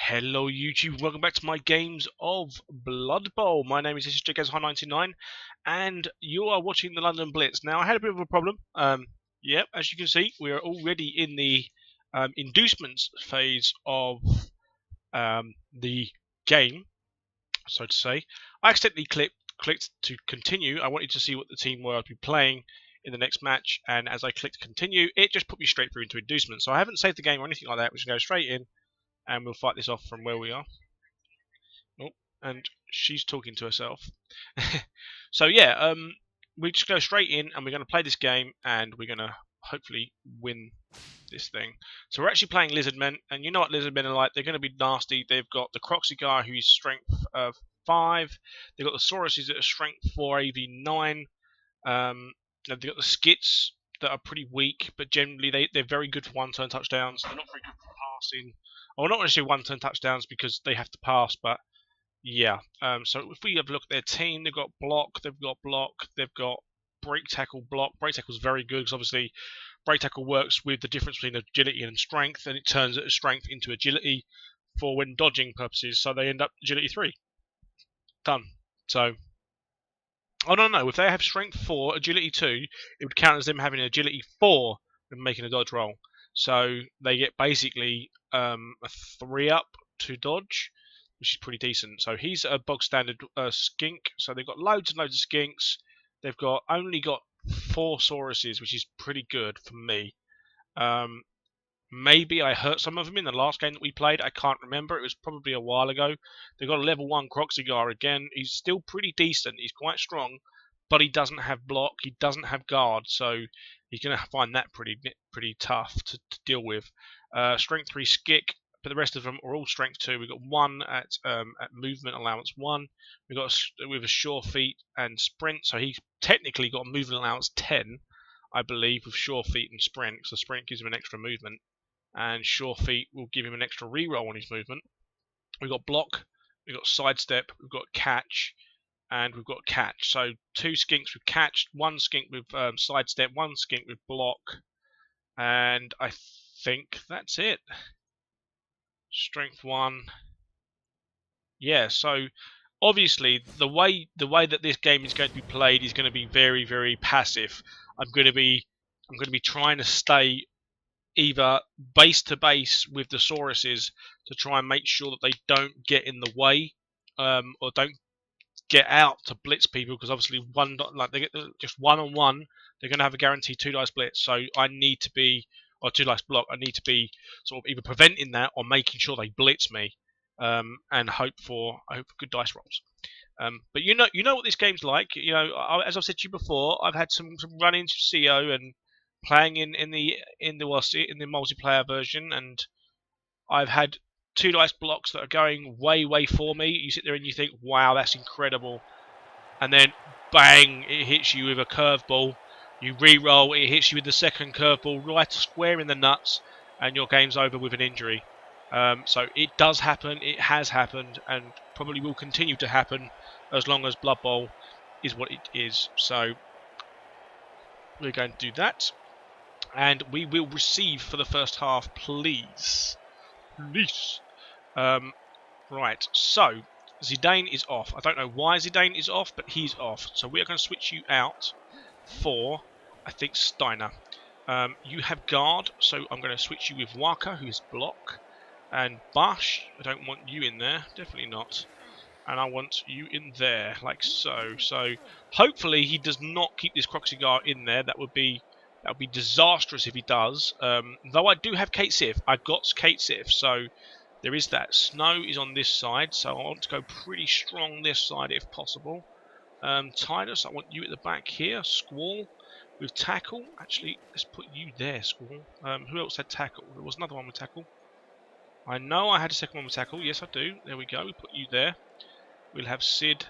Hello YouTube, welcome back to my games of Blood Bowl. My name is SSJGazhan99 and you are watching the London Blitz. Now I had a bit of a problem. Yep, as you can see, we are already in the inducements phase of the game, so to say. I accidentally clicked to continue. I wanted to see what the team were to be playing in the next match, and as I clicked continue, it just put me straight through into inducement. So I haven't saved the game or anything like that. We should go straight in and we'll fight this off from where we are. Oh, and she's talking to herself. So yeah, we just go straight in and we're going to play this game and we're going to hopefully win this thing. So we're actually playing Lizardmen, and you know what Lizardmen are like. They're going to be nasty. They've got the Croxy guy who's strength 5. They've got the Sauruses that are strength 4, AV 9. They've got the Skits that are pretty weak, but generally they're very good for one-turn touchdowns. They're not very good for passing. Well, not necessarily one-turn touchdowns because they have to pass, but yeah. So if we have a look at their team, they've got block, they've got break tackle, block. Break tackle is very good because obviously break tackle works with the difference between agility and strength, and it turns strength into agility for when dodging purposes. So they end up agility 3. Done. So I don't know, if they have strength 4, agility 2, it would count as them having agility 4 and making a dodge roll. So they get basically a 3 up to dodge, which is pretty decent. So he's a bog standard skink. So they've got loads and loads of skinks. They've only got 4 Sauruses, which is pretty good for me. Maybe I hurt some of them in the last game that we played. I can't remember. It was probably a while ago. They've got a level 1 Croxy guy again. He's still pretty decent. He's quite strong, but he doesn't have block. He doesn't have guard, so he's going to find that pretty tough to deal with. Strength 3 Skik, but the rest of them are all strength 2. We've got 1 at movement allowance 1. We've got with a sure feet and sprint, so he's technically got a movement allowance 10, I believe, with sure feet and sprint. So sprint gives him an extra movement, and sure feet will give him an extra reroll on his movement. We've got block, we've got sidestep, we've got catch, and we've got catch. So 2 skinks with catch, 1 skink with sidestep, 1 skink with block, and I think that's it. Strength 1. Yeah, so obviously the way that this game is going to be played is going to be very passive. I'm going to be trying to stay either base to base with the Sauruses to try and make sure that they don't get in the way, or don't get out to blitz people, because obviously they get just 1-on-1, they're going to have a guaranteed 2 dice blitz. So I need to be, or 2 dice block. I need to be sort of either preventing that or making sure they blitz me, and hope for good dice rolls. But you know what this game's like. You know, as I've said to you before, I've had some run-ins with CO and playing in the multiplayer version, and I've had 2 dice blocks that are going way for me. You sit there and you think, wow, that's incredible, and then bang, it hits you with a curveball. You re-roll, it hits you with the second curveball right square in the nuts, and your game's over with an injury. So it does happen, it has happened, and probably will continue to happen as long as Blood Bowl is what it is. So we're going to do that, and we will receive for the first half, please. Right, so Zidane is off. I don't know why Zidane is off, but he's off. So we are going to switch you out for, I think, Steiner. You have guard, so I'm going to switch you with Waka, who's block, and Bash. I don't want you in there, definitely not. And I want you in there, like so. So hopefully he does not keep this Croxy guy in there. That would be disastrous if he does. Though I do have Kate Sif. I've got Kate Sif, so there is that. Snow is on this side, so I want to go pretty strong this side if possible. Tidus, I want you at the back here. Squall with tackle. Actually, let's put you there, Squall. Who else had tackle? There was another one with tackle. I know I had a second one with tackle. Yes, I do. There we go. We put you there. We'll have Sid.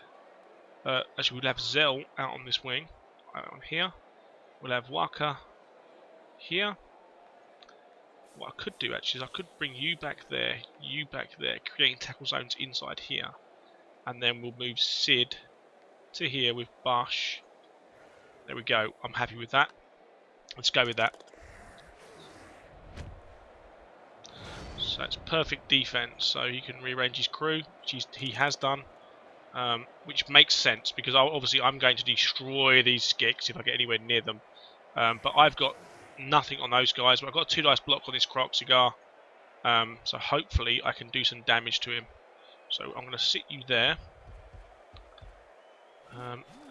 Actually, we'll have Zell out on this wing. On here. We'll have Waka here. What I could do actually is I could bring you back there, creating tackle zones inside here, and then we'll move Sid to here with Bash. There we go. I'm happy with that. Let's go with that. So it's perfect defense. So he can rearrange his crew, which he has done. Which makes sense because obviously I'm going to destroy these skicks if I get anywhere near them. But I've got nothing on those guys. But I've got a 2 dice block on this Croc Cigar. So hopefully I can do some damage to him. So I'm going to sit you there.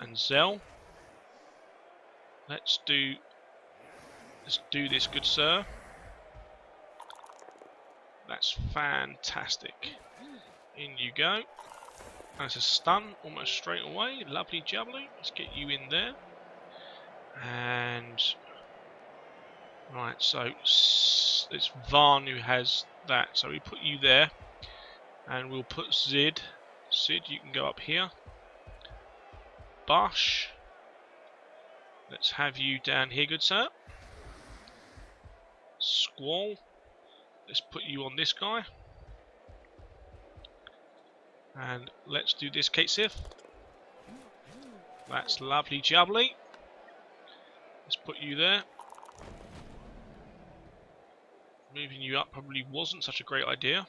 And Zell. Let's do this, good sir. That's fantastic. In you go. That's a stun almost straight away. Lovely jubbly. Let's get you in there. And right, so it's Varn who has that. So we put you there. And we'll put Zid. Sid, you can go up here. Bosh. Let's have you down here, good sir. Squall. Let's put you on this guy. And let's do this, Kate Sith. That's lovely jubbly. Let's put you there. Moving you up probably wasn't such a great idea.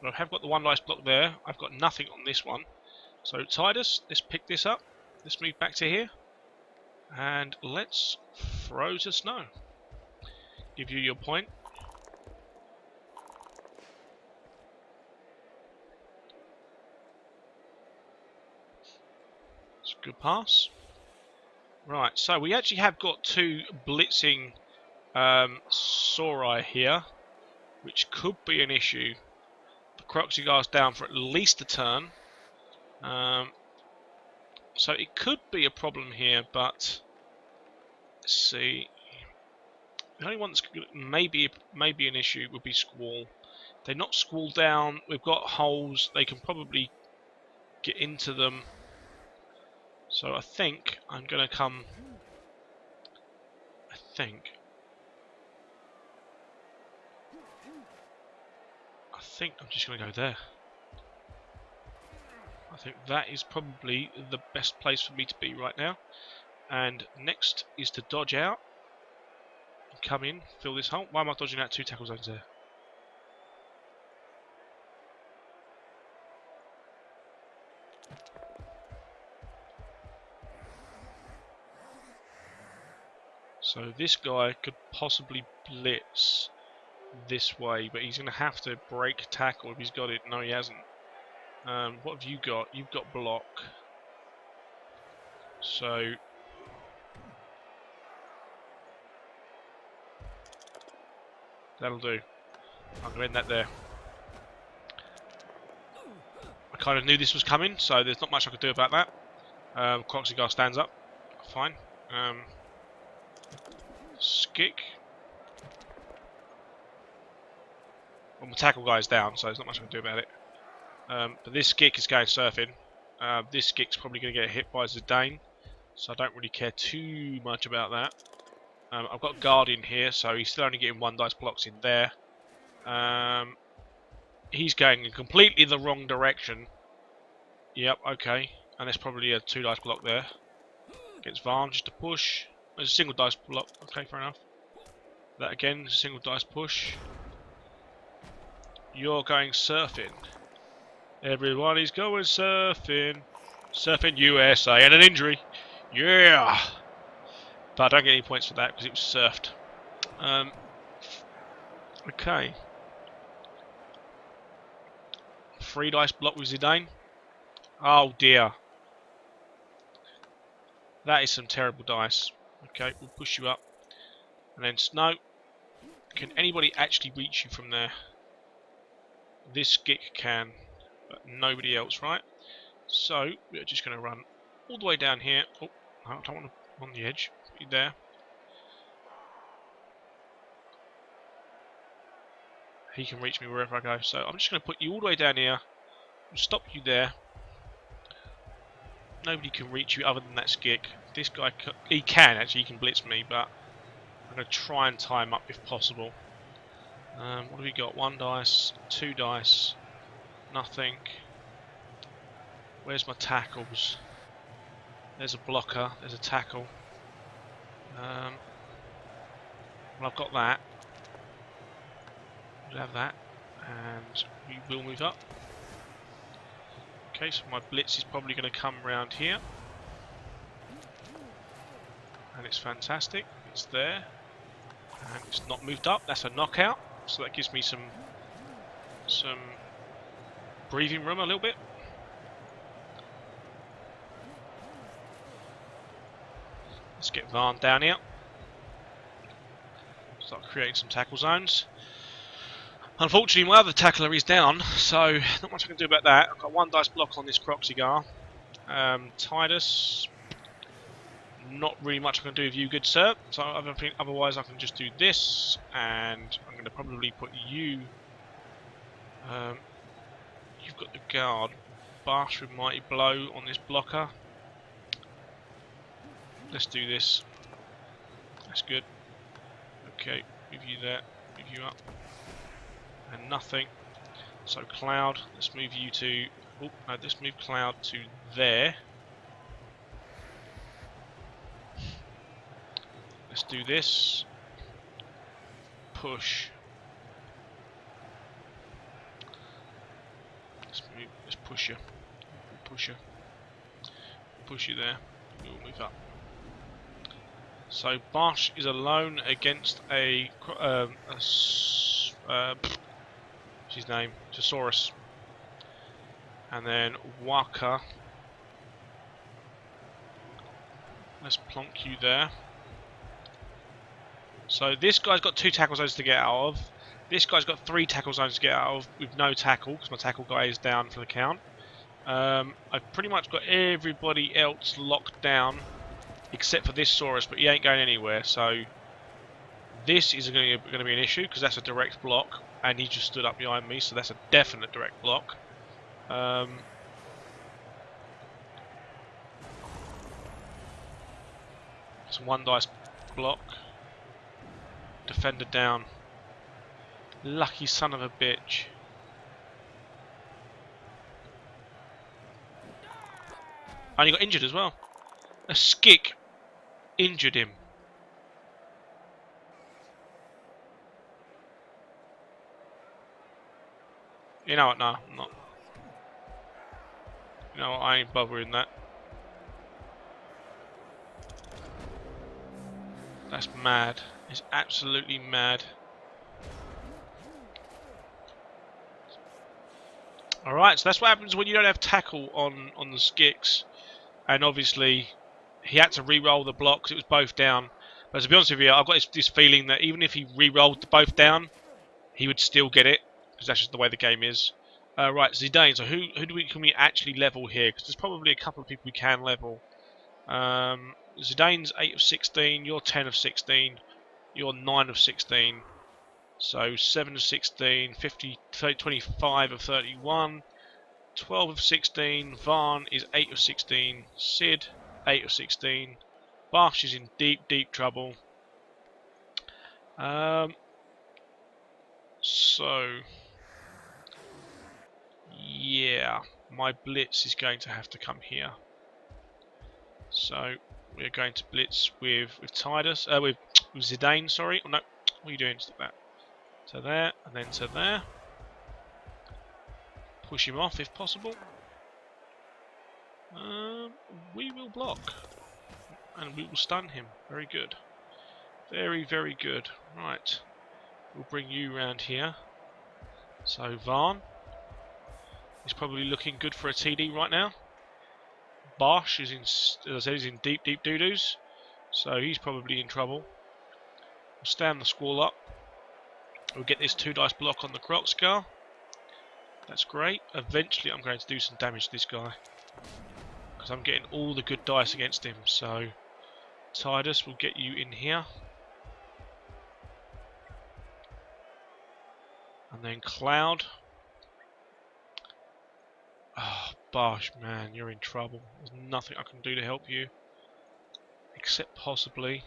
But I have got the 1 dice block there. I've got nothing on this one. So Tidus, let's pick this up. Let's move back to here. And let's throw to snow. Give you your point. It's a good pass. Right, so we actually have got 2 blitzing Sorai here, which could be an issue. The Croxigar's down for at least a turn. So it could be a problem here, but let's see. The only one that's maybe an issue would be Squall. They're not Squall down. We've got holes. They can probably get into them. So I think I'm going to come. I think I'm just going to go there. I think that is probably the best place for me to be right now. And next is to dodge out. Come in, fill this hole. Why am I dodging out 2 tackle zones there? So this guy could possibly blitz this way, but he's going to have to break tackle if he's got it. No, he hasn't. What have you got? You've got block. So that'll do. I'm going to end that there. I kind of knew this was coming, so there's not much I could do about that. Croxigar stands up. Fine. Skick. Well, my tackle guy's down, so there's not much I can do about it. But this Skick is going surfing. This Skick's probably going to get hit by Zidane, so I don't really care too much about that. I've got Guardian here, so he's still only getting 1 dice blocks in there. He's going in completely the wrong direction. Yep, okay. And there's probably a 2 dice block there. Gets Varn just to push. There's a single dice block. Okay, fair enough. That again is a single dice push. You're going surfing. Everybody's going surfing. Surfing USA and an injury. Yeah! But I don't get any points for that because it was surfed. Okay. 3 dice block with Zidane. Oh dear. That is some terrible dice. Okay, we'll push you up. And then Snow. Can anybody actually reach you from there? This Skick can, but nobody else, right? So, we're just going to run all the way down here. Oh, I don't want to on the edge. Put you there. He can reach me wherever I go. So, I'm just going to put you all the way down here. We'll stop you there. Nobody can reach you other than that Skick. This guy, he can actually, he can blitz me, but I'm going to try and tie him up if possible. What have we got? 1 dice, 2 dice, nothing. Where's my tackles? There's a blocker, there's a tackle. Well, I've got that. We'll have that, and we will move up. Okay, so my blitz is probably going to come round here, and it's fantastic. It's there, and it's not moved up. That's a knockout, so that gives me some breathing room a little bit. Let's get Varn down here. Start creating some tackle zones. Unfortunately, my other tackler is down, so not much I can do about that. I've got one dice block on this Croxigar. Titus, not really much I can do with you, good sir. So otherwise I can just do this, and I'm going to probably put you... you've got the guard. Barsh with Mighty Blow on this blocker. Let's do this. That's good. Okay, move you there, move you up. And nothing. So Cloud, let's move you to... Oh, no, let's move Cloud to there. Let's do this. Push. Let's push you. Push you. Push you there. We'll move up. So Barsh is alone against a what's his name? Thesaurus. And then Waka. Let's plonk you there. So this guy's got 2 tackle zones to get out of. This guy's got 3 tackle zones to get out of with no tackle, because my tackle guy is down for the count. I've pretty much got everybody else locked down except for this Saurus, but he ain't going anywhere. So this is going to be an issue, because that's a direct block, and he just stood up behind me, so that's a definite direct block. It's a 1 dice block. Defender down. Lucky son of a bitch. And he got injured as well. A skick injured him. You know what? No, I'm not. You know what? I ain't bothering that. That's mad. It's absolutely mad. Alright, so that's what happens when you don't have tackle on the skicks. And obviously, he had to re-roll the block because it was both down. But to be honest with you, I've got this feeling that even if he re-rolled both down, he would still get it, because that's just the way the game is. Right, Zidane, so who can we actually level here? Because there's probably a couple of people we can level. Zidane's 8 of 16, you're 10 of 16, you're 9 of 16. So 7 of 16, 25 of 31, 12 of 16, Varn is 8 of 16, Sid 8 of 16, Barsh is in deep trouble. So yeah, my blitz is going to have to come here. So we're going to blitz with Titus, with Zidane. Sorry, oh, no, what are you doing? Stop that. To there, and then to there. Push him off if possible. We will block, and we will stun him. Very good. Very, very good. Right, we'll bring you round here. So Varn is probably looking good for a TD right now. Barsh is in, as I said, he's in deep doo-doos, so he's probably in trouble. We'll stand the squall up. We'll get this 2 dice block on the Crocscar. That's great. Eventually I'm going to do some damage to this guy, because I'm getting all the good dice against him. So Titus will get you in here. And then Cloud. Oh, Barsh, man, you're in trouble. There's nothing I can do to help you, except possibly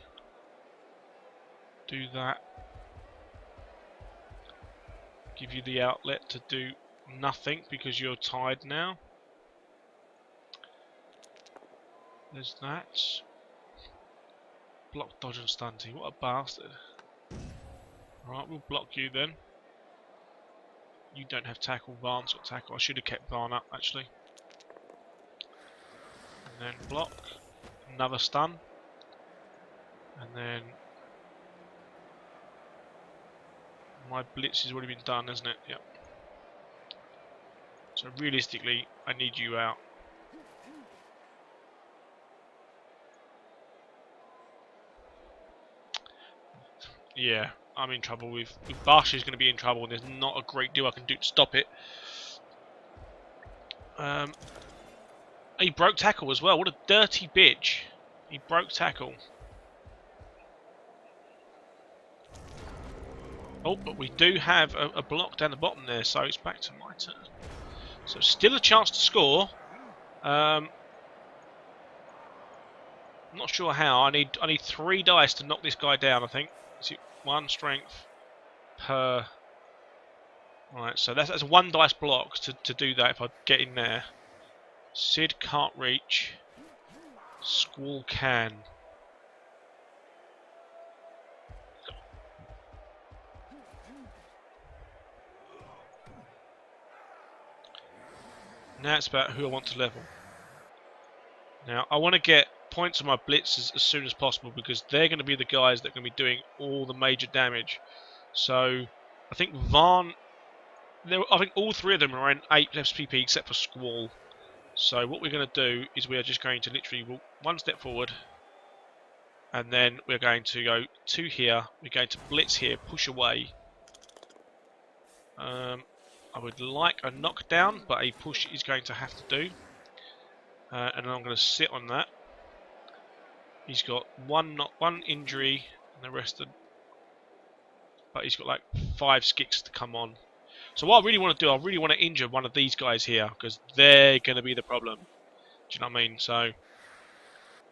do that. Give you the outlet to do nothing because you're tied now. There's that. Block, dodge and stunty. What a bastard. Alright, we'll block you then. You don't have tackle. Varn's got tackle. I should have kept Varn up, actually. And then block. Another stun. And then... my blitz has already been done, hasn't it? Yep. So realistically, I need you out. Yeah, I'm in trouble with Bash is going to be in trouble, and there's not a great deal I can do to stop it. He broke tackle as well. What a dirty bitch. He broke tackle. Oh, but we do have a block down the bottom there, so it's back to my turn. So still a chance to score. I'm not sure how. I need 3 dice to knock this guy down, I think. Is it 1 strength per... Right, so that's 1 dice block to do that if I get in there. Sid can't reach. Squall can. Now it's about who I want to level. Now I want to get points on my blitz as soon as possible, because they're going to be the guys that are going to be doing all the major damage. So I think Varn... I think all 3 of them are in 8 SPP except for Squall. So what we're going to do is we are just going to literally walk 1 step forward, and then we're going to go to here. We're going to blitz here, push away. I would like a knockdown, but a push is going to have to do. And I'm going to sit on that. He's got one injury, and the rest of... But he's got like 5 skicks to come on. So what I really want to do, I really want to injure one of these guys here, because they're going to be the problem. Do you know what I mean? So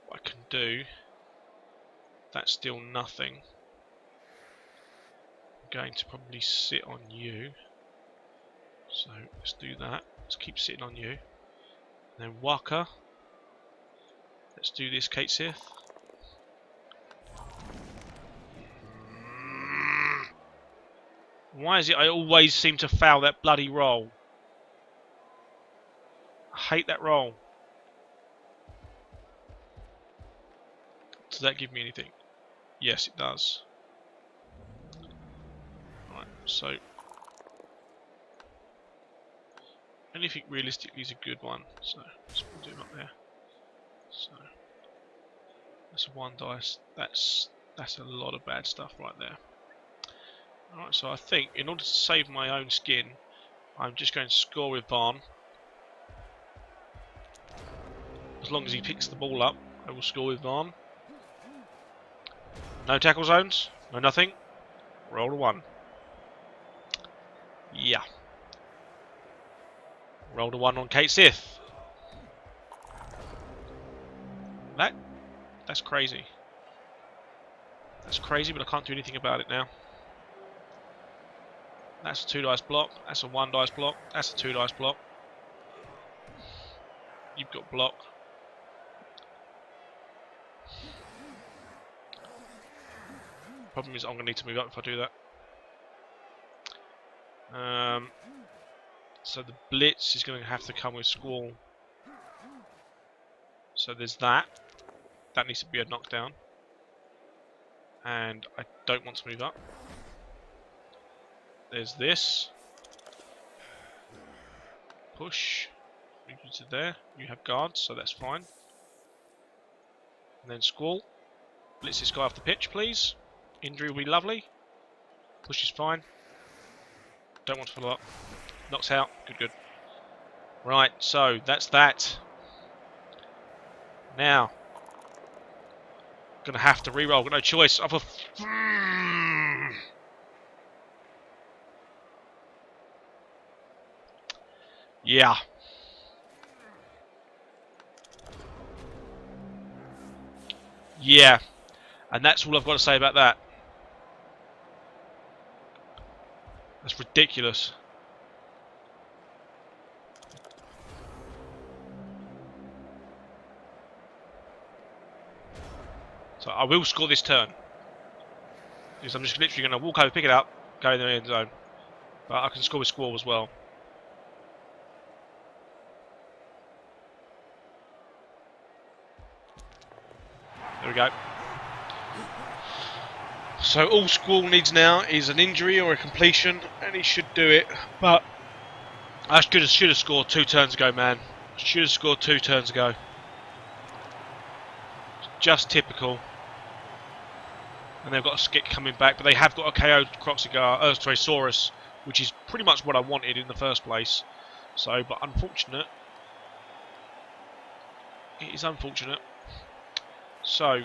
what I can do, that's still nothing. I'm going to probably sit on you. So let's do that. Let's keep sitting on you. And then Waka. Let's do this, Kate Sith. Why is it I always seem to foul that bloody roll? I hate that roll. Does that give me anything? Yes, it does. Right, so anything realistically is a good one. So let's do it up there. So that's 1 dice. That's a lot of bad stuff right there. Alright, so I think in order to save my own skin, I'm just going to score with Varn. As long as he picks the ball up, I will score with Varn. No tackle zones, no nothing. Roll a 1. Yeah. Rolled a 1 on Kate Sith. That's crazy. That's crazy, but I can't do anything about it now. That's a 2 dice block. That's a 1 dice block. That's a 2 dice block. You've got block. Problem is I'm going to need to move up if I do that. So the blitz is going to have to come with Squall. So there's that. That needs to be a knockdown. And I don't want to move up. There's this. Push. Move you to there. You have guards, so that's fine. And then Squall. Blitz this guy off the pitch, please. Injury will be lovely. Push is fine. Don't want to follow up. Knocks out. Good, good. Right, so that's that. Now, gonna have to reroll. Got no choice. I've yeah. Yeah. And that's all I've got to say about that. That's ridiculous. So I will score this turn. Because I'm just literally going to walk over, pick it up, go in the end zone. But I can score with Squall as well. There we go. So all Squall needs now is an injury or a completion, and he should do it. But I should have scored 2 turns ago, man. Should have scored 2 turns ago. Just typical. And they've got a Skit coming back, but they have got a KO Saurus, which is pretty much what I wanted in the first place. So, but unfortunate. It is unfortunate. So,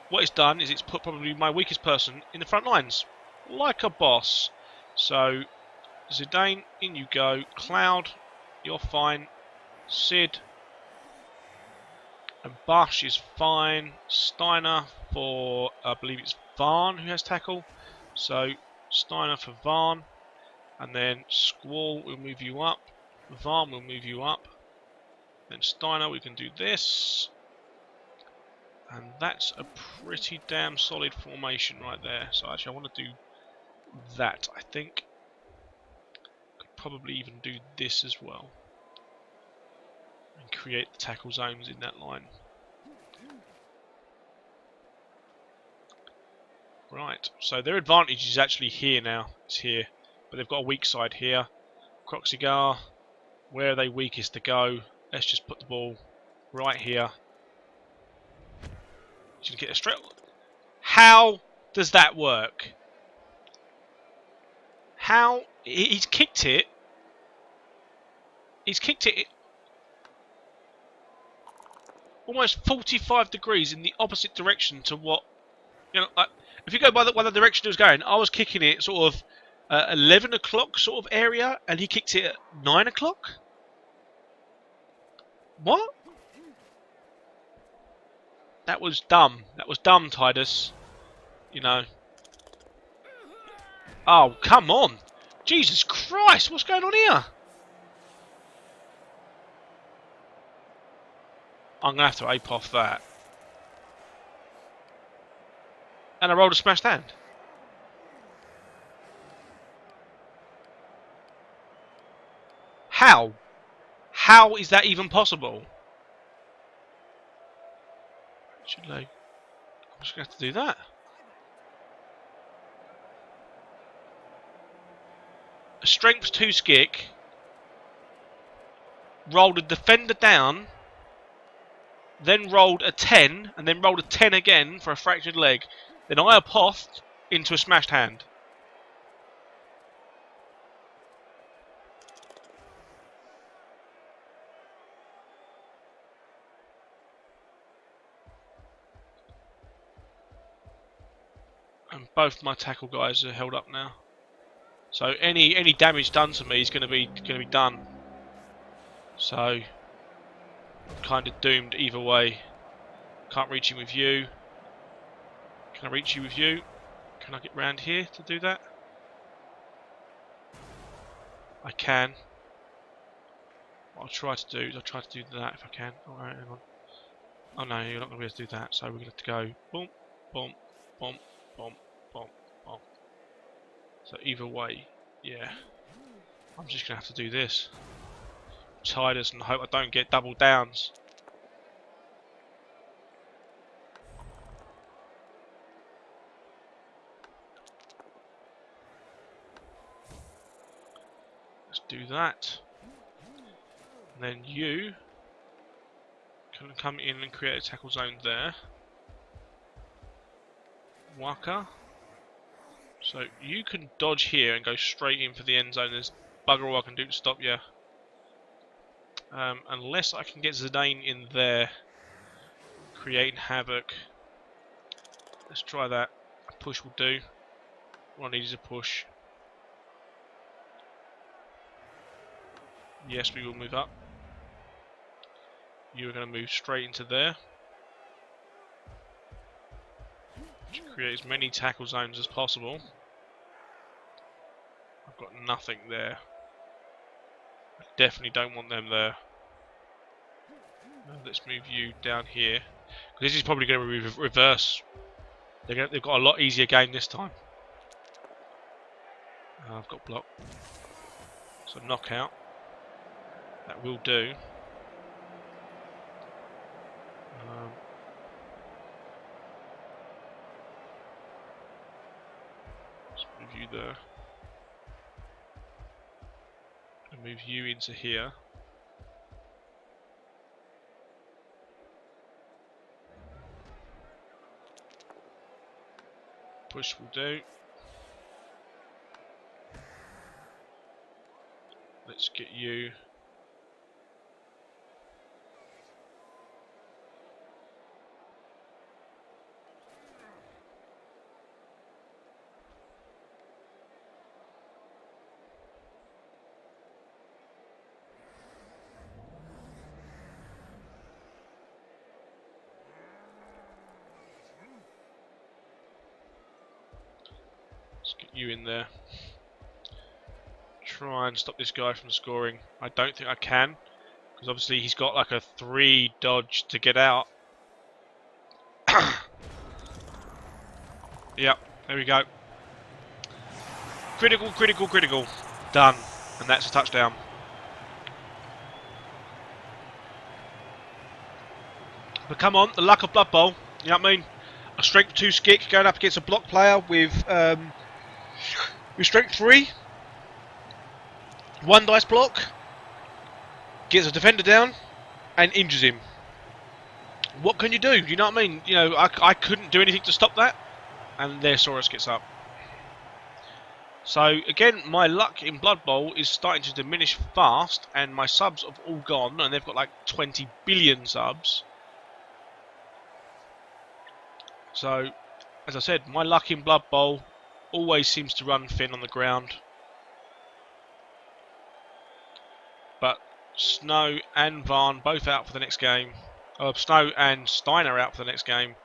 what it's done is it's put probably my weakest person in the front lines, like a boss. So, Zidane, in you go. Cloud, you're fine. Sid and Bush is fine. Steiner for, I believe it's Varn who has tackle. So, Steiner for Varn. And then Squall will move you up. Varn will move you up. Then Steiner, we can do this. And that's a pretty damn solid formation right there. So actually I want to do that, I think. Could probably even do this as well. And create the tackle zones in that line. Right, so their advantage is actually here now. It's here. But they've got a weak side here. Croxigar, where are they weakest to go? Let's just put the ball right here. Should get a straight. How does that work? How he's kicked it? He's kicked it almost 45 degrees in the opposite direction to what, you know. If you go by the direction it was going, I was kicking it sort of 11 o'clock sort of area, and he kicked it at 9 o'clock. What? That was dumb. That was dumb, Titus. You know. Oh, come on. Jesus Christ, what's going on here? I'm going to have to ape off that. And I rolled a smashed hand. How? How is that even possible? Should I? I'm just going to have to do that. A strength 2 skick. Rolled a defender down. Then rolled a 10. And then rolled a 10 again for a fractured leg. Then I apothed into a smashed hand. And both my tackle guys are held up now. So any damage done to me is going to be done. So I'm kind of doomed either way. Can't reach him with you. Can I reach you with you? Can I get round here to do that? I can. What I'll try to do is I'll try to do that if I can. Alright, hang on. Oh no, you're not going to be able to do that. So we're going to have to go boom, boom, boom, boom, boom, boom. So either way, yeah. I'm just going to have to do this. Titus and hope I don't get double downs. Let's do that. And then you can come in and create a tackle zone there. Waka. So you can dodge here and go straight in for the end zone. There's bugger all I can do to stop you. Unless I can get Zidane in there, creating havoc. Let's try that. A push will do. What I need is a push. Yes, we will move up. You are going to move straight into there. To create as many tackle zones as possible. I've got nothing there. I definitely don't want them there. Now let's move you down here. This is probably going to be reverse. They've got a lot easier game this time. I've got block. So knockout. That will do. Let's move you there. And move you into here. Push will do. Let's get you. Let's get you in there. Try and stop this guy from scoring. I don't think I can, because obviously he's got like a 3 dodge to get out. Yep, there we go. Critical, critical, critical. Done. And that's a touchdown. But come on, the luck of Blood Bowl. You know what I mean? A strength 2 skick going up against a block player with strength 3. 1 dice block. Gets a defender down and injures him. What can you do? You know what I mean? You know, I couldn't do anything to stop that. And there Saurus gets up. So again, my luck in Blood Bowl is starting to diminish fast, and my subs have all gone, and they've got like 20 billion subs. So, as I said, my luck in Blood Bowl always seems to run thin on the ground. But Snow and Varn both out for the next game. Snow and Steiner out for the next game.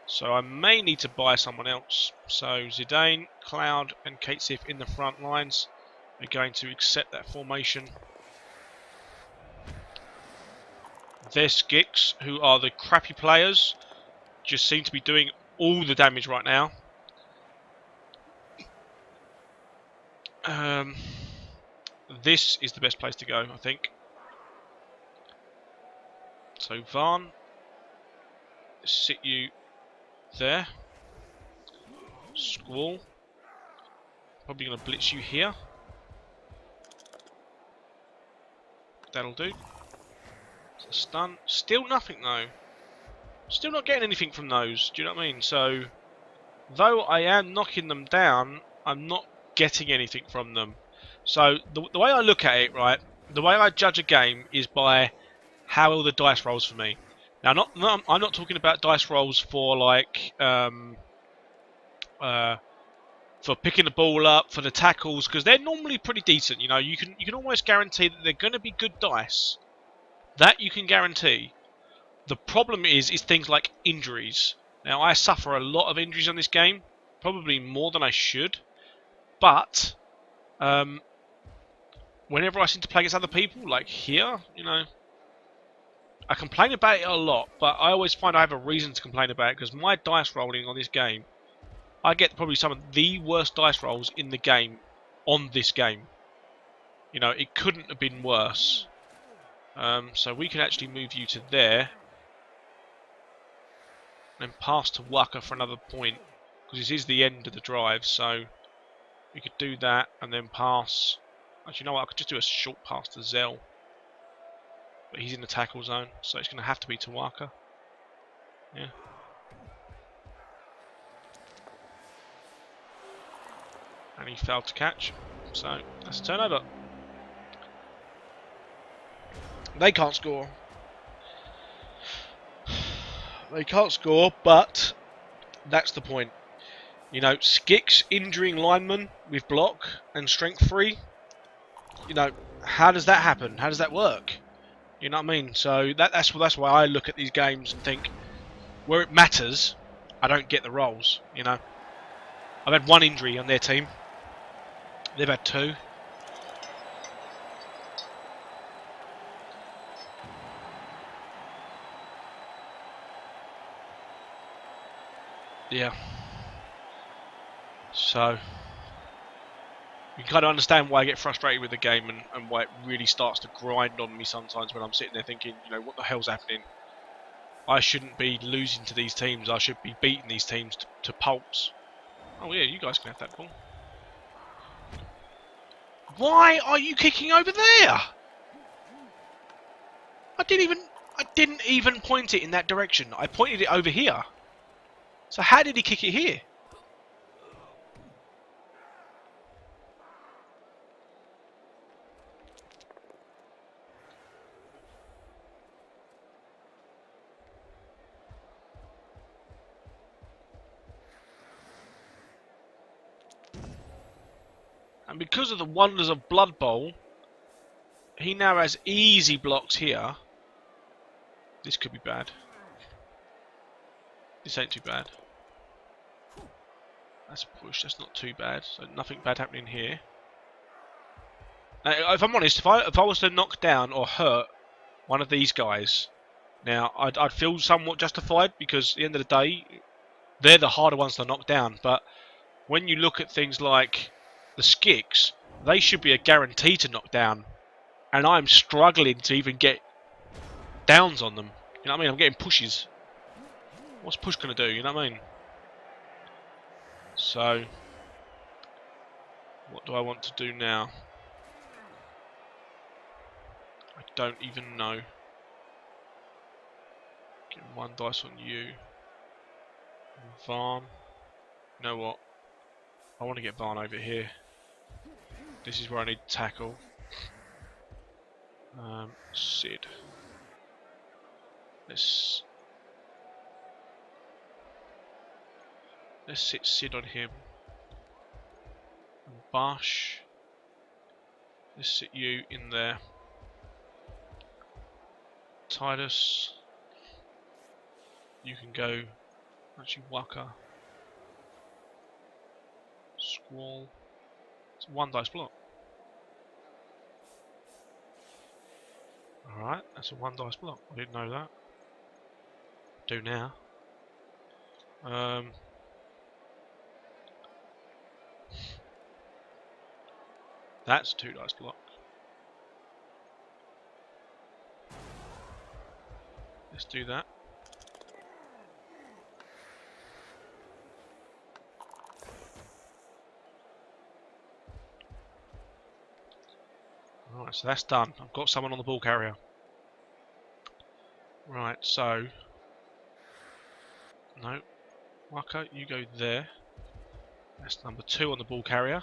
So I may need to buy someone else. So Zidane, Cloud and Kate Sif in the front lines are going to accept that formation. Their Skicks, who are the crappy players, just seem to be doing all the damage right now. This is the best place to go, I think. So Varn, sit you there. Squall. Probably going to blitz you here. That'll do. It's a stun. Still nothing though. Still not getting anything from those. Do you know what I mean? So, though I am knocking them down, I'm not getting anything from them. So, the way I look at it, right, the way I judge a game is by how well the dice rolls for me. Now, I'm not talking about dice rolls for like for picking the ball up, for the tackles, because they're normally pretty decent. You know, you can almost guarantee that they're going to be good dice. That you can guarantee. The problem is things like injuries. Now, I suffer a lot of injuries on this game, probably more than I should. But whenever I seem to play against other people, like here, you know, I complain about it a lot, but I always find I have a reason to complain about it, because my dice rolling on this game, I get probably some of the worst dice rolls in the game on this game. You know, it couldn't have been worse. So we can actually move you to there. And pass to Waka for another point. Because this is the end of the drive, so we could do that and then pass. Actually, you know what? I could just do a short pass to Zell. But he's in the tackle zone, so it's going to have to be to Waka. Yeah. And he failed to catch. So that's a turnover. They can't score. They can't score, but that's the point. You know, Skicks injuring linemen with block and strength 3. You know, how does that happen? How does that work? You know what I mean? So that's why I look at these games and think, where it matters, I don't get the rolls. You know, I've had 1 injury on their team. They've had 2. Yeah. So You can kind of understand why I get frustrated with the game and why it really starts to grind on me sometimes when I'm sitting there thinking, you know, what the hell's happening? I shouldn't be losing to these teams. I should be beating these teams to pulps. Oh yeah, you guys can have that ball. Why are you kicking over there? I didn't even point it in that direction. I pointed it over here. So how did he kick it here? And because of the wonders of BloodBowl, he now has easy blocks here. This could be bad. This ain't too bad. That's a push, that's not too bad. So nothing bad happening here. Now, if I'm honest, if I was to knock down or hurt one of these guys, now I'd feel somewhat justified because at the end of the day, they're the harder ones to knock down. But when you look at things like the Skicks, they should be a guarantee to knock down. And I'm struggling to even get downs on them. You know what I mean? I'm getting pushes. What's push going to do? You know what I mean? So, what do I want to do now? I don't even know. Get one dice on you. Varn. You know what? I want to get Varn over here. This is where I need to tackle. Sid. Let's sit Sid on him. And Bash. Let's sit you in there. Titus. You can go. Actually, Waka. Squall. It's a one dice block. Alright, that's a one dice block. I didn't know that. Do now. That's a two dice block. Let's do that. Alright, so that's done. I've got someone on the ball carrier. Right, so... No. Waka, you go there. That's number 2 on the ball carrier.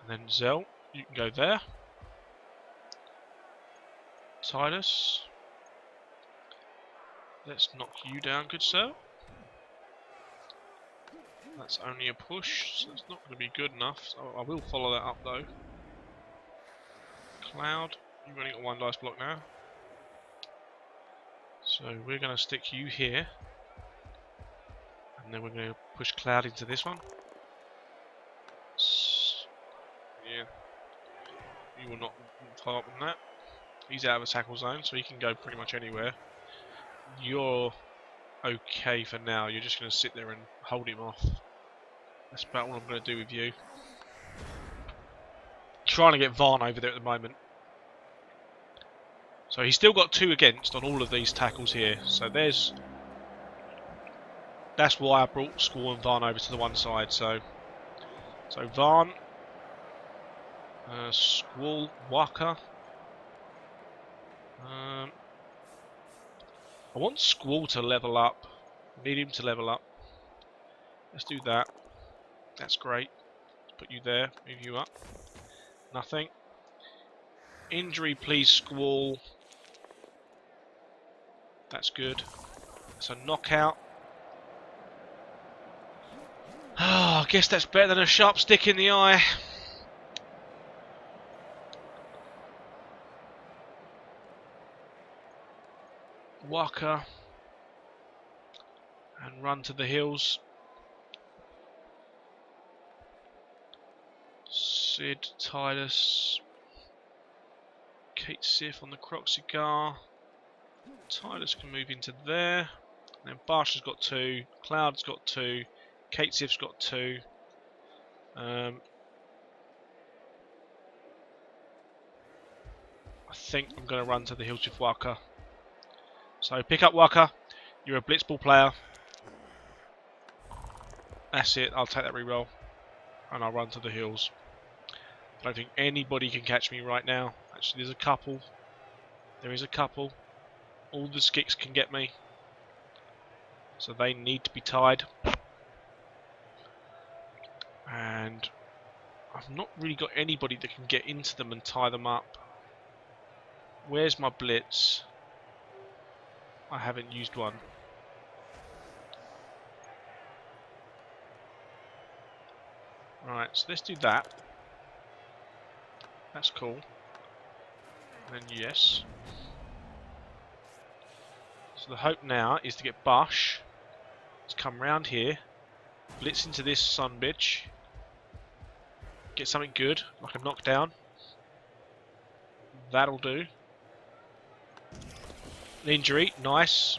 And then Zell, you can go there. Titus. Let's knock you down, good sir. That's only a push, so it's not going to be good enough. So I will follow that up though. Cloud, you've only got one dice block now. So we're going to stick you here. And then we're going to push Cloud into this one. Yeah. You will not follow up on that. He's out of the tackle zone, so he can go pretty much anywhere. You're okay for now. You're just going to sit there and hold him off. That's about what I'm going to do with you. Trying to get Varn over there at the moment. So he's still got 2 against on all of these tackles here. So there's... That's why I brought Squall and Varn over to the one side. So Varn, Squall, Waka. I want Squall to level up. I need him to level up. Let's do that. That's great. Put you there. Move you up. Nothing. Injury, please, Squall. That's good. That's a knockout. Oh, I guess that's better than a sharp stick in the eye. Waka. And run to the hills. Sid, Titus. Kate Sif on the Croc Cigar. Titus can move into there. And then Barsh has got 2. Cloud's got 2. Kate Sif's got 2. I think I'm going to run to the hills with Waka. So pick up Waka. You're a blitzball player. That's it. I'll take that reroll. And I'll run to the hills. I don't think anybody can catch me right now. Actually, there's a couple. There is a couple. All the skicks can get me. So they need to be tied. And I've not really got anybody that can get into them and tie them up. Where's my blitz? I haven't used one. Right, so let's do that. That's cool. And then yes. So the hope now is to get Bush to come round here, blitz into this son bitch, get something good, like a knockdown. That'll do. An injury, nice.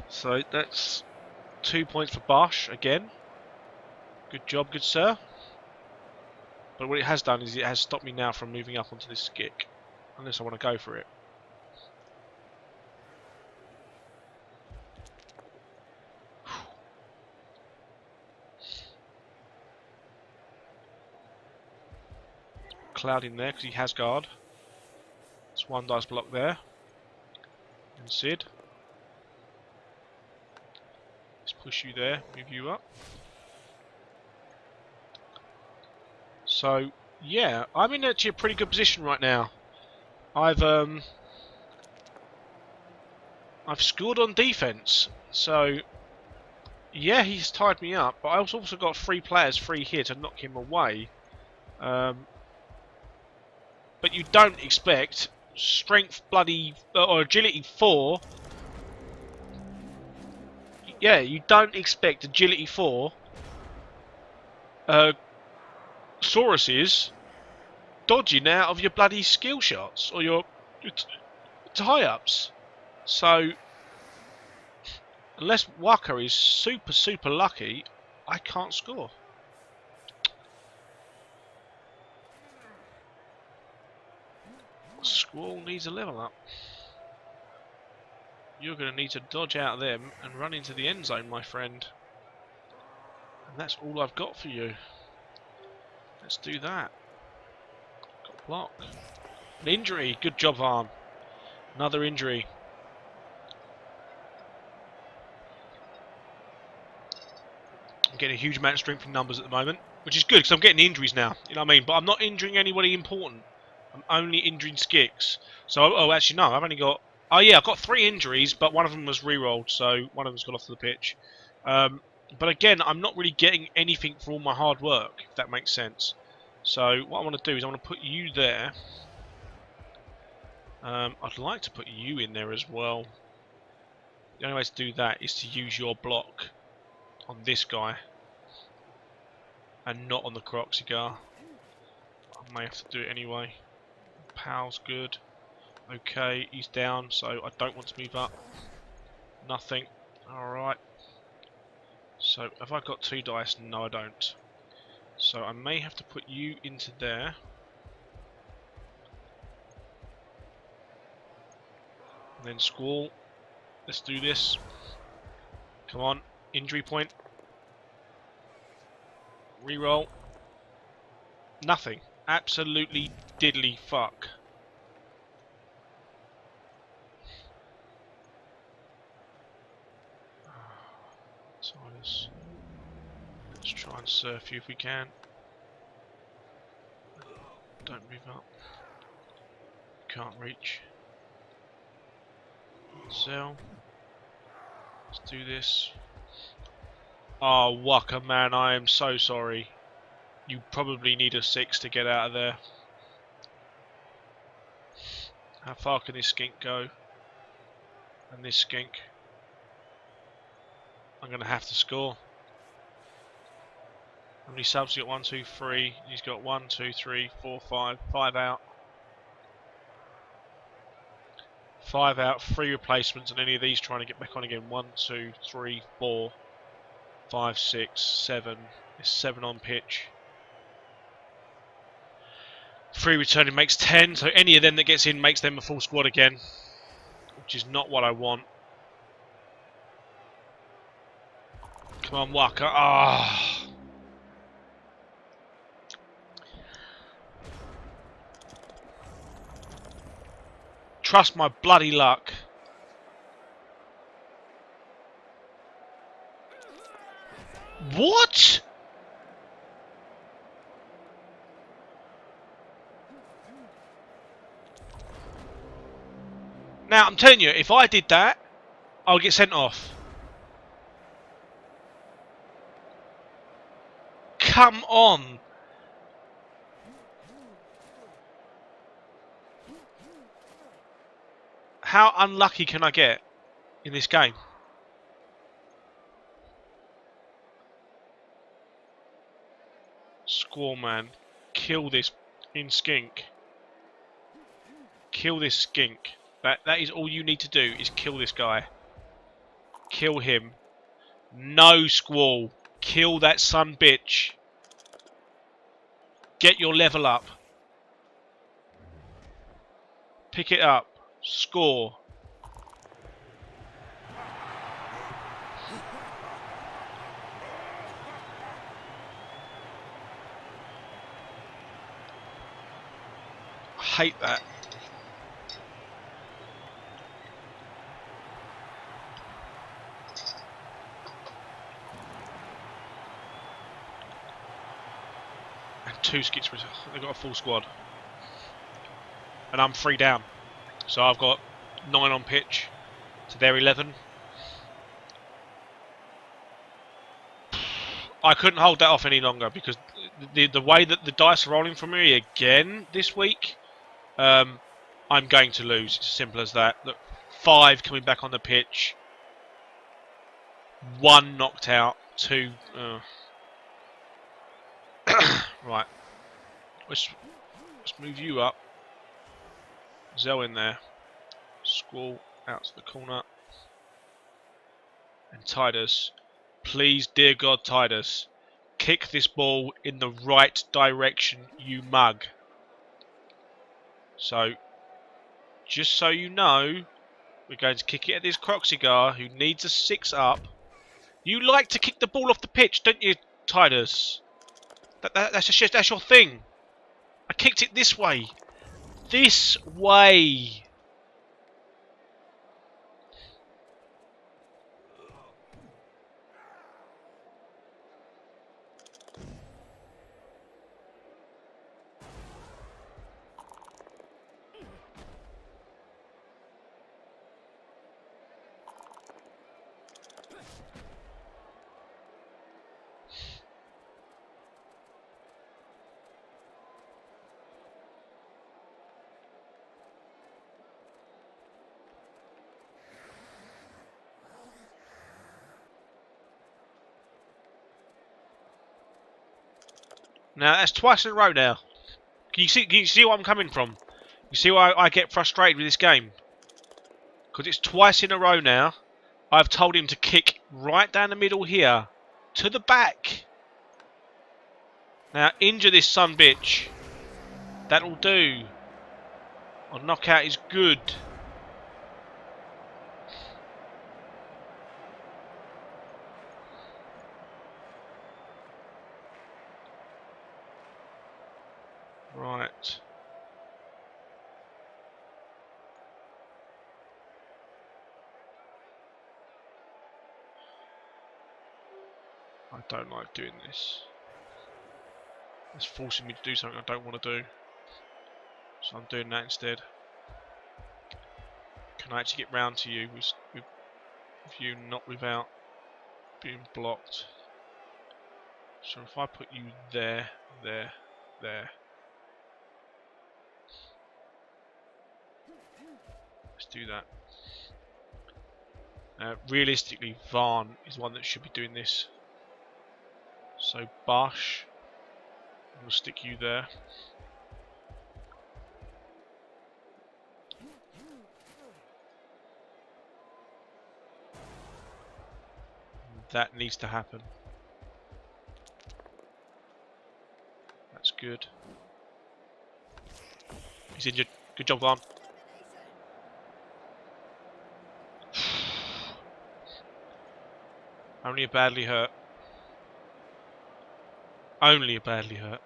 So that's 2 points for Bush again. Good job, good sir. But what it has done is it has stopped me now from moving up onto this skick, unless I want to go for it. Cloud in there because he has guard. It's 1 dice block there. And Sid. Let's push you there, move you up. So yeah, I'm in actually a pretty good position right now. I've scored on defense, so yeah, he's tied me up. But I've also got 3 players free here to knock him away. But you don't expect strength bloody or agility 4. Yeah, you don't expect agility 4. Sauruses dodging out of your bloody skill shots or your tie-ups. So unless Waka is super lucky, I can't score. Squall needs a level up. You're going to need to dodge out of them and run into the end zone, my friend. And that's all I've got for you. Let's do that. Got a block. An injury. Good job, Arm. Another injury. I'm getting a huge amount of strength in numbers at the moment, which is good because I'm getting injuries now. You know what I mean? But I'm not injuring anybody important. I'm only injuring skicks. So, oh, actually, no. I've only got... Oh, yeah, I've got 3 injuries, but one of them was re-rolled, so one of them's gone off the pitch. But again, I'm not really getting anything for all my hard work, if that makes sense. So what I want to do is I want to put you there. I'd like to put you in there as well. The only way to do that is to use your block on this guy and not on the croc cigar. I may have to do it anyway. Pal's good. Okay, he's down, so I don't want to move up. Nothing. Alright. So, have I got 2 dice? No, I don't. So, I may have to put you into there. And then Squall. Let's do this. Come on. Injury point. Reroll. Nothing. Absolutely diddly fuck. Let's try and surf you if we can. Don't move up. Can't reach. Sell. Let's do this. Oh, Waka, man, I am so sorry. You probably need a 6 to get out of there. How far can this skink go? And this skink. I'm going to have to score. How many subs? He got 1, 2, 3. He's got 1, 2, 3, 4, 5. 5 out. 5 out. 3 replacements, and any of these trying to get back on again. 1, 2, 3, 4. 5, 6, 7. There's 7 on pitch. 3 returning makes 10, so any of them that gets in makes them a full squad again, which is not what I want. Come on, Waka. Ah. Trust my bloody luck. What? Now, I'm telling you, if I did that, I'll get sent off. Come on. How unlucky can I get in this game? Squall man, kill this in skink. Kill this skink. That is all you need to do, is kill this guy. Kill him. No, Squall. Kill that son bitch. Get your level up. Pick it up. Score. I hate that. And 2 skits. They've got a full squad. And I'm 3 down. So I've got 9 on pitch to their 11. I couldn't hold that off any longer because the way that the dice are rolling for me again this week, I'm going to lose. It's as simple as that. Look, 5 coming back on the pitch, 1 knocked out, 2. Right, let's move you up. Zell in there. Squall out to the corner. And Titus. Please, dear God, Titus, kick this ball in the right direction, you mug. So, just so you know, we're going to kick it at this Croxigar, who needs a 6 up. You like to kick the ball off the pitch, don't you, Titus? That's your thing. I kicked it this way. This way. Now, that's twice in a row now. Can you see where I'm coming from? You see why I get frustrated with this game? Because it's twice in a row now. I've told him to kick right down the middle here. To the back. Now, injure this son bitch. That'll do. Or knockout is good. Right. I don't like doing this. It's forcing me to do something I don't want to do. So I'm doing that instead. Can I actually get round to you with you, not without being blocked? So if I put you there, there, there. Let's do that. Realistically, Varn is one that should be doing this. So Bosch, we'll stick you there. That needs to happen. That's good. He's injured. Good job, Gone. Only a badly hurt. Only a badly hurt.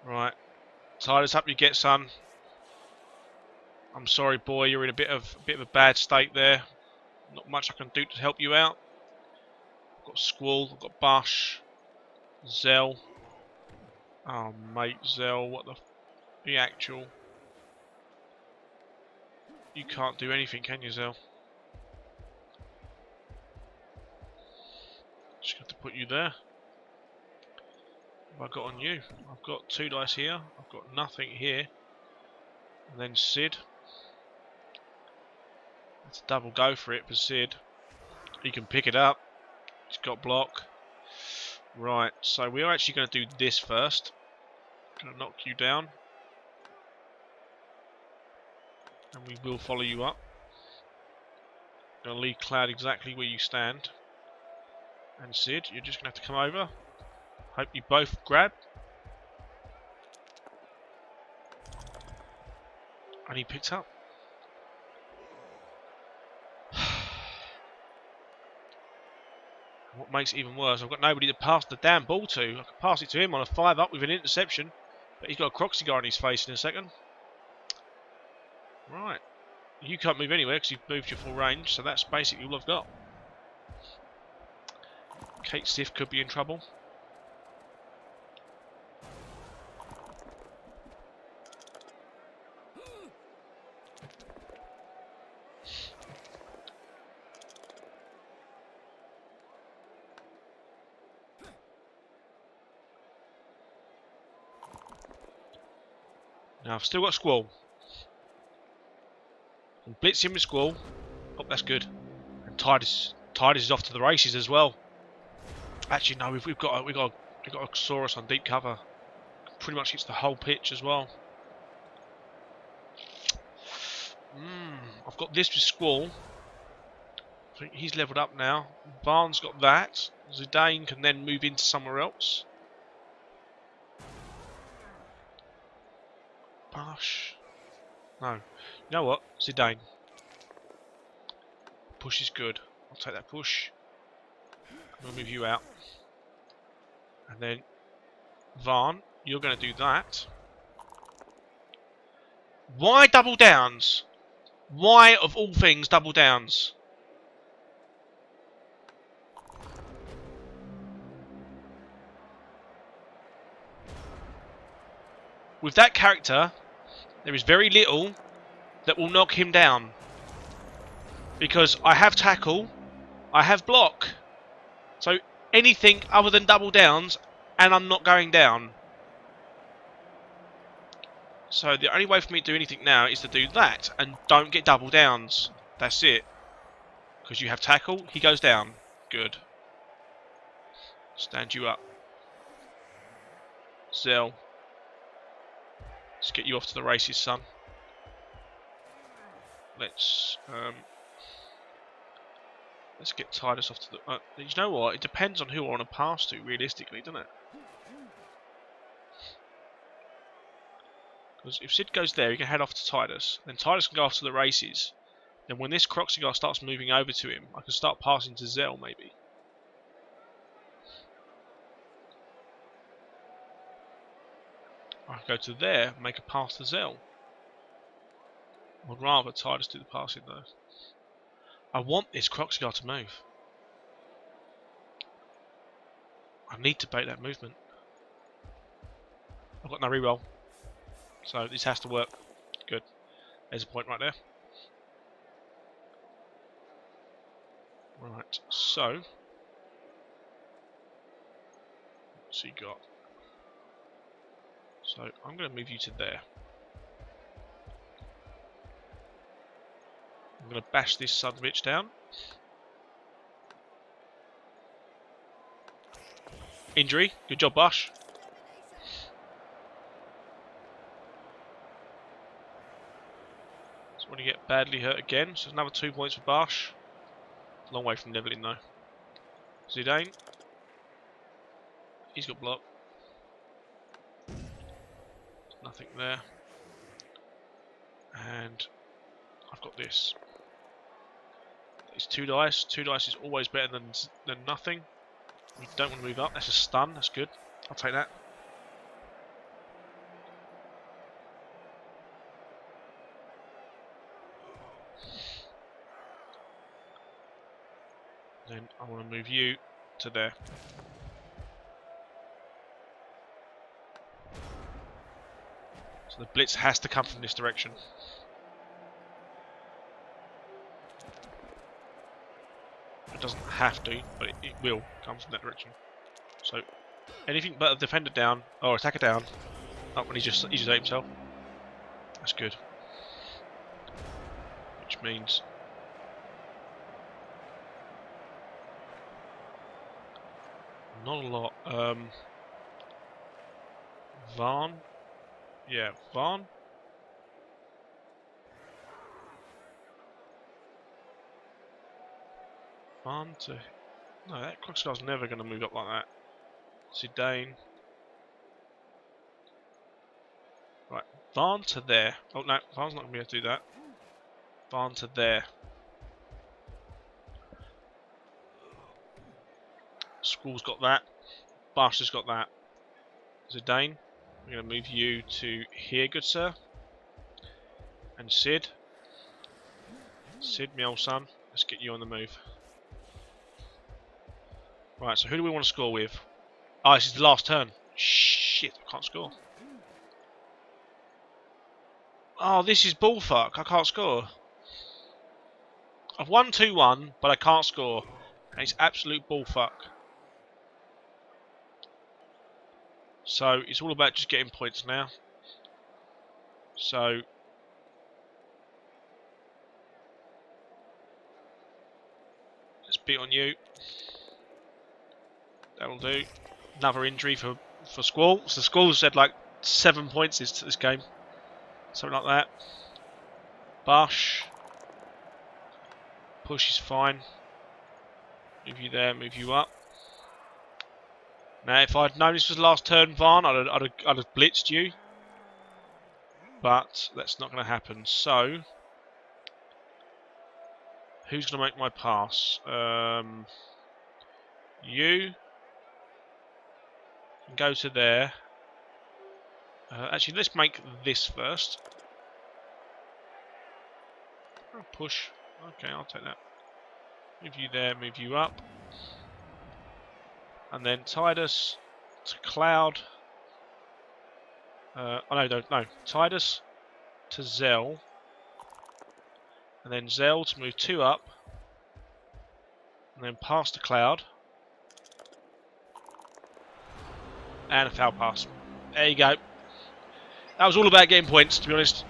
Right. Tied us up you get, son. I'm sorry, boy. You're in a bit of a bad state there. Not much I can do to help you out. I've got Squall. I've got Bush. Zell. Oh, mate, Zell. What the actual? You can't do anything, can you, Zell? Just have to put you there. What have I got on you? I've got 2 dice here. I've got nothing here. And then Sid. Let's double go for it for Sid. He can pick it up. He's got block. Right, so we are actually going to do this first. Going to knock you down. And we will follow you up. Going to leave Cloud exactly where you stand. And Sid, you're just going to have to come over. Hope you both grab. And he picked up. What makes it even worse, I've got nobody to pass the damn ball to. I could pass it to him on a 5-up with an interception. But he's got a croc cigar in his face in a second. Right. You can't move anywhere because you've moved your full range. So that's basically all I've got. Kate Sif could be in trouble. Now I've still got Squall. And blitz him with Squall. Oh, that's good. And Titus is off to the races as well. Actually, no, we've got a Saurus on deep cover. Pretty much hits the whole pitch as well. I've got this with Squall. I think he's levelled up now. Barnes got that. Zidane can then move into somewhere else. Bush. No. You know what? Zidane. Push is good. I'll take that push. We'll move you out. And then Varn, you're going to do that. Why double downs? Why, of all things, double downs? With that character, there is very little that will knock him down. Because I have tackle, I have block. So anything other than double downs, and I'm not going down. So the only way for me to do anything now is to do that, and don't get double downs. That's it. Because you have tackle, he goes down. Good. Stand you up. Zell. Let's get you off to the races, son. Let's get Titus off to the... you know what? It depends on who I want to pass to, realistically, doesn't it? Because if Sid goes there, he can head off to Titus. Then Titus can go off to the races. Then when this Croxigar starts moving over to him, I can start passing to Zell, maybe. I can go to there, make a pass to Zell. I'd rather Titus do the passing, though. I want this Croxigar to move. I need to bait that movement. I've got no reroll. So this has to work. Good. There's a point right there. Right, so what's he got? So I'm going to move you to there. I'm going to bash this son of a bitch down. Injury. Good job, Bush. So when you get badly hurt again, so another 2 points for Bush. Long way from leveling though. Zidane. He's got block. Nothing there. And I've got this. It's 2 dice. 2 dice is always better than nothing. We don't want to move up. That's a stun. That's good. I'll take that. Then I want to move you to there. So the blitz has to come from this direction. It doesn't have to, but it will come from that direction. So anything but a defender down or attacker down. Up when he just ate himself. That's good. Which means not a lot. Varn. Yeah, Varn. Varn to... No, that crocodile's never going to move up like that. Zidane. Right, Varn to there. Oh no, Varn's not going to be able to do that. Varn to there. Squall's got that. Barster's got that. Zidane, I'm going to move you to here, good sir. And Sid. Sid, my old son. Let's get you on the move. Right, so who do we want to score with? Oh, this is the last turn. Shit, I can't score. Oh, this is bullfuck. I can't score. I've won 2-1, but I can't score. And it's absolute bullfuck. So, it's all about just getting points now. So... let's beat on you. That'll do. Another injury for Squall. So Squall said like 7 points this game. Something like that. Bush. Push is fine. Move you there, move you up. Now if I'd known this was the last turn, Varn, I'd have blitzed you. But that's not going to happen. So, who's going to make my pass? You. Go to there. Actually, let's make this first. Oh, push. Okay, I'll take that. Move you there, move you up. And then Tidus to Cloud. Oh no. Tidus to Zell. And then Zell to move 2 up. And then pass to Cloud. And a foul pass. There you go. That was all about getting points, to be honest.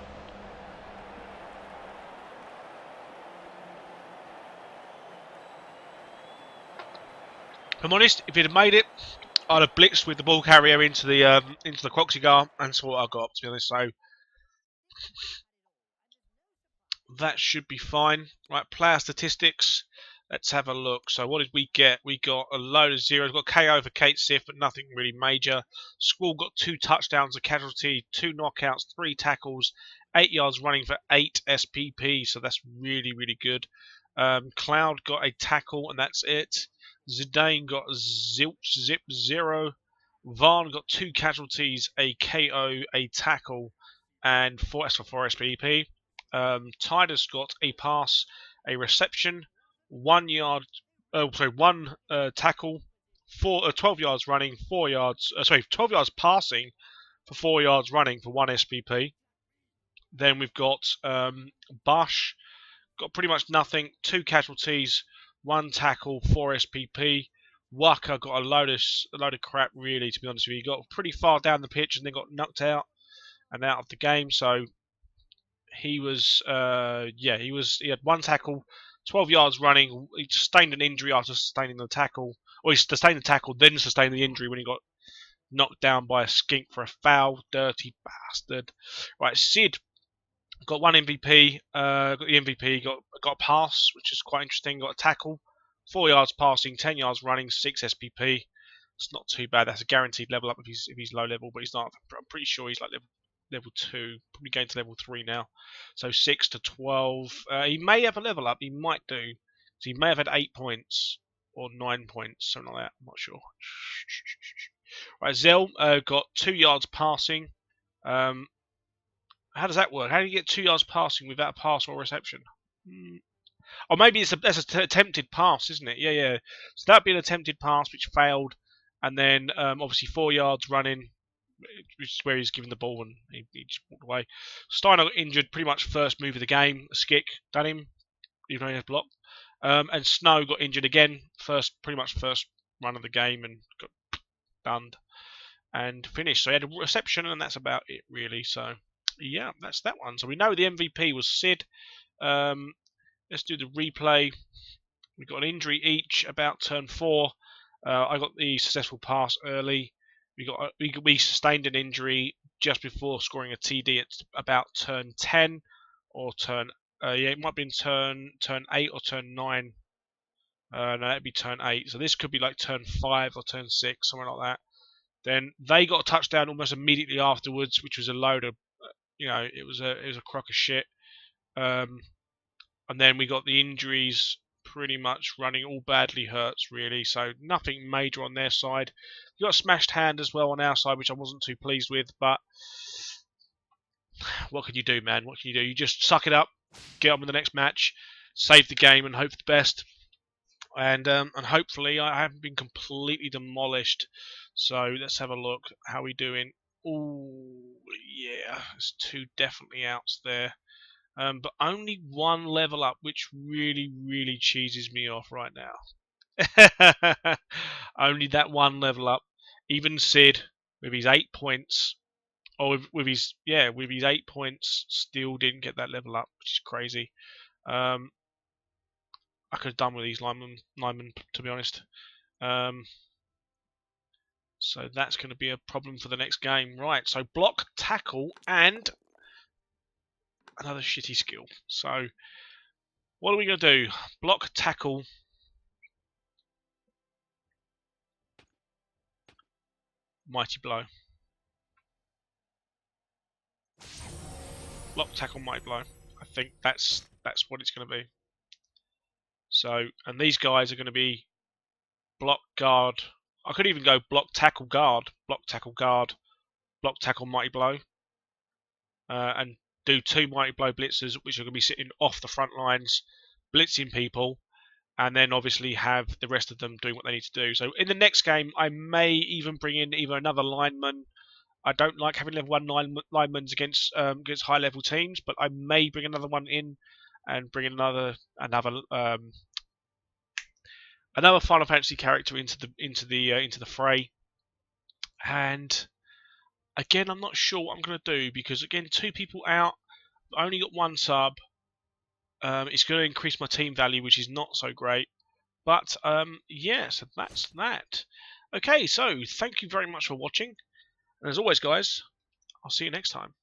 If I'm honest, if he'd have made it, I'd have blitzed with the ball carrier into the Croxigar, and that's what I got, to be honest. So that should be fine. Right, player statistics. Let's have a look. So what did we get? We got a load of zeros. We got KO for Kate Sif, but nothing really major. Squall got 2 touchdowns, a casualty, 2 knockouts, 3 tackles, 8 yards running for 8 SPP. So that's really, really good. Cloud got a tackle, and that's it. Zidane got zip 0. Varn got 2 casualties, a KO, a tackle, and 4 SPP. Tidus got a pass, a reception, 1 yard, 1 tackle, 12 yards running, 12 yards passing for 4 yards running for 1 SPP. Then we've got Bush, got pretty much nothing, 2 casualties, 1 tackle, 4 SPP. Waka got a load of crap, really, to be honest with you. He got pretty far down the pitch and then got knocked out and out of the game. So he was, he had 1 tackle, 12 yards running. He sustained an injury after sustaining the tackle. Or he sustained the tackle, then sustained the injury when he got knocked down by a skink for a foul. Dirty bastard. Right, Sid got 1 MVP. Got the MVP. Got a pass, which is quite interesting. Got a tackle. 4 yards passing, 10 yards running, 6 SPP. It's not too bad. That's a guaranteed level up if he's low level, but he's not. I'm pretty sure he's like level 2, probably going to level 3 now. So 6 to 12. He may have a level up. He might do. So he may have had 8 points or 9 points, something like that. I'm not sure. Right, Zell got 2 yards passing. How does that work? How do you get 2 yards passing without a pass or reception? Or maybe that's an attempted pass, isn't it? Yeah. So that'd be an attempted pass which failed, and then obviously 4 yards running, which is where he's given the ball and he just walked away. Steiner got injured pretty much first move of the game. A skick done him, even though he had blocked. And Snow got injured again, pretty much first run of the game, and got done and finished. So he had a reception, and that's about it really. So yeah, that's that one. So we know the MVP was Sid. Let's do the replay. We got an injury each about turn 4. I got the successful pass early. We sustained an injury just before scoring a TD at about turn 10 or turn. It might be in turn 8 or turn 9. No, that'd be turn 8. So this could be like turn 5 or turn 6, something like that. Then they got a touchdown almost immediately afterwards, which was a load of, it was a crock of shit. And then we got the injuries pretty much running all badly hurts, really. So nothing major on their side. We got a smashed hand as well on our side, which I wasn't too pleased with. But what can you do, man? What can you do? You just suck it up, get on with the next match, save the game, and hope for the best. And hopefully I haven't been completely demolished. So let's have a look. How we doing? Oh, yeah. There's 2 definitely outs there. But only 1 level up, which really, really cheeses me off right now. Only that 1 level up. Even Sid, with his 8 points, or with his 8 points, still didn't get that level up, which is crazy. I could have done with these linemen, to be honest. So that's going to be a problem for the next game. Right, so block, tackle, and another shitty skill. So what are we going to do? Block, tackle. Mighty blow. Block, tackle, mighty blow. I think that's what it's going to be. So, and these guys are going to be block, guard. I could even go block, tackle, guard. Block, tackle, guard. Block, tackle, mighty blow. And do 2 mighty blow blitzers, which are going to be sitting off the front lines, blitzing people, and then obviously have the rest of them doing what they need to do. So in the next game, I may even bring in either another lineman. I don't like having level 1 linemen against high level teams, but I may bring another one in and bring another Final Fantasy character into the fray. And again, I'm not sure what I'm going to do, because again, 2 people out, I only got 1 sub. It's going to increase my team value, which is not so great. But yeah, so that's that. Okay, so thank you very much for watching. And as always, guys, I'll see you next time.